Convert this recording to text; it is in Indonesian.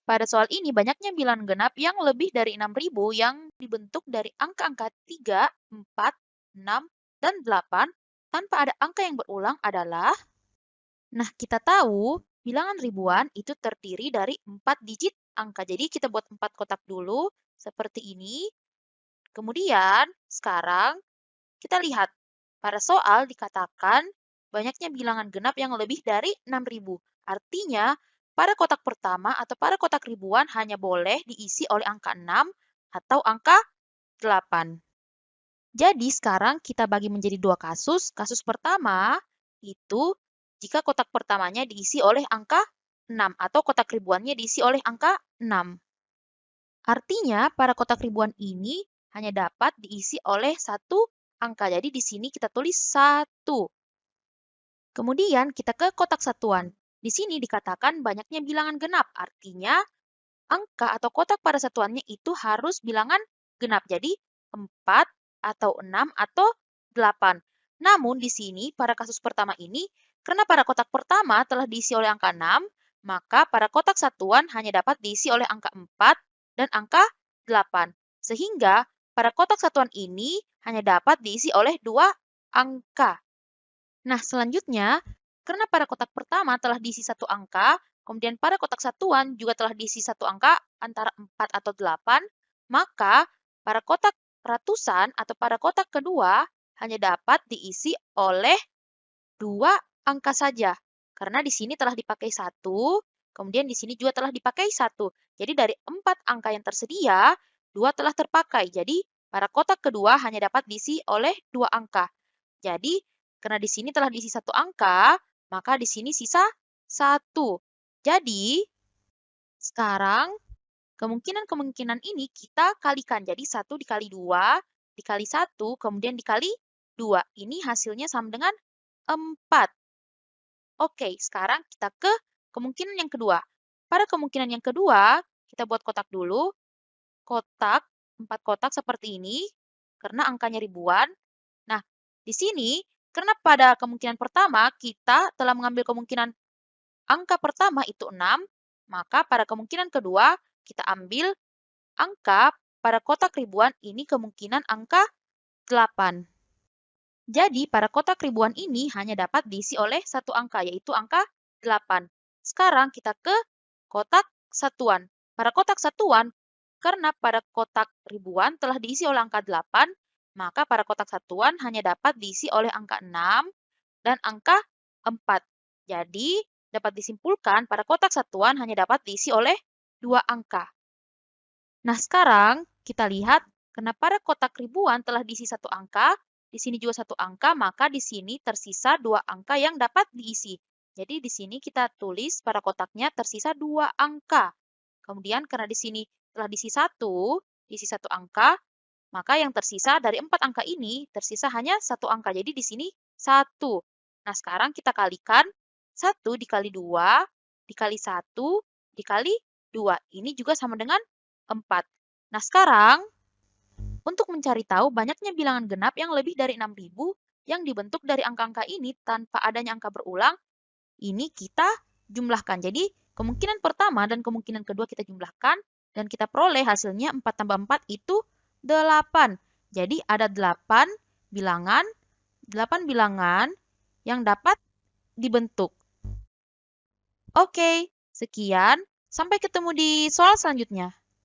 Pada soal ini, banyaknya bilangan genap yang lebih dari 6.000 yang dibentuk dari angka-angka 3, 4, 6, dan 8 tanpa ada angka yang berulang adalah. Nah, kita tahu bilangan ribuan itu terdiri dari 4 digit angka. Jadi kita buat 4 kotak dulu seperti ini. Kemudian sekarang kita lihat pada soal dikatakan banyaknya bilangan genap yang lebih dari 6.000. Artinya pada kotak pertama atau pada kotak ribuan hanya boleh diisi oleh angka 6 atau angka 8. Jadi sekarang kita bagi menjadi dua kasus. Kasus pertama itu jika kotak pertamanya diisi oleh angka 6 atau kotak ribuannya diisi oleh angka 6. Artinya pada kotak ribuan ini hanya dapat diisi oleh satu angka. Jadi di sini kita tulis 1. Kemudian kita ke kotak satuan. Di sini dikatakan banyaknya bilangan genap. Artinya angka atau kotak pada satuannya itu harus bilangan genap. Jadi 4 atau 6 atau 8. Namun di sini pada kasus pertama ini, karena pada kotak pertama telah diisi oleh angka 6, maka pada kotak satuan hanya dapat diisi oleh angka 4 dan angka 8. Sehingga pada kotak satuan ini hanya dapat diisi oleh dua angka. Nah, selanjutnya, karena pada kotak pertama telah diisi satu angka, kemudian pada kotak satuan juga telah diisi satu angka antara 4 atau 8, maka pada kotak ratusan atau pada kotak kedua hanya dapat diisi oleh dua angka saja. Karena di sini telah dipakai 1, kemudian di sini juga telah dipakai 1. Jadi dari 4 angka yang tersedia, 2 telah terpakai. Jadi pada kotak kedua hanya dapat diisi oleh 2 angka. Jadi karena di sini telah diisi 1 angka, maka di sini sisa 1. Jadi sekarang kemungkinan-kemungkinan ini kita kalikan. Jadi 1 dikali 2, dikali 1, kemudian dikali 2. Ini hasilnya sama dengan 4. Oke, sekarang kita ke kemungkinan yang kedua. Pada kemungkinan yang kedua, kita buat kotak dulu. Kotak, 4 kotak seperti ini, karena angkanya ribuan. Nah, di sini, karena pada kemungkinan pertama, kita telah mengambil kemungkinan angka pertama itu 6, maka pada kemungkinan kedua, kita ambil angka pada kotak ribuan ini kemungkinan angka 8. Jadi, pada kotak ribuan ini hanya dapat diisi oleh satu angka, yaitu angka 8. Sekarang kita ke kotak satuan. Pada kotak satuan, karena pada kotak ribuan telah diisi oleh angka 8, maka pada kotak satuan hanya dapat diisi oleh angka 6 dan angka 4. Jadi, dapat disimpulkan pada kotak satuan hanya dapat diisi oleh dua angka. Nah, sekarang kita lihat karena pada kotak ribuan telah diisi satu angka, di sini juga satu angka, maka di sini tersisa dua angka yang dapat diisi. Jadi di sini kita tulis pada kotaknya tersisa dua angka. Kemudian karena di sini telah diisi satu angka, maka yang tersisa dari 4 angka ini tersisa hanya satu angka. Jadi di sini 1. Nah, sekarang kita kalikan 1 dikali 2 dikali 1 dikali 2. Ini juga sama dengan 4. Nah, sekarang untuk mencari tahu banyaknya bilangan genap yang lebih dari 6.000 yang dibentuk dari angka-angka ini tanpa adanya angka berulang, ini kita jumlahkan. Jadi, kemungkinan pertama dan kemungkinan kedua kita jumlahkan, dan kita peroleh hasilnya 4 tambah 4 itu 8. Jadi, ada 8 bilangan yang dapat dibentuk. Oke, sekian. Sampai ketemu di soal selanjutnya.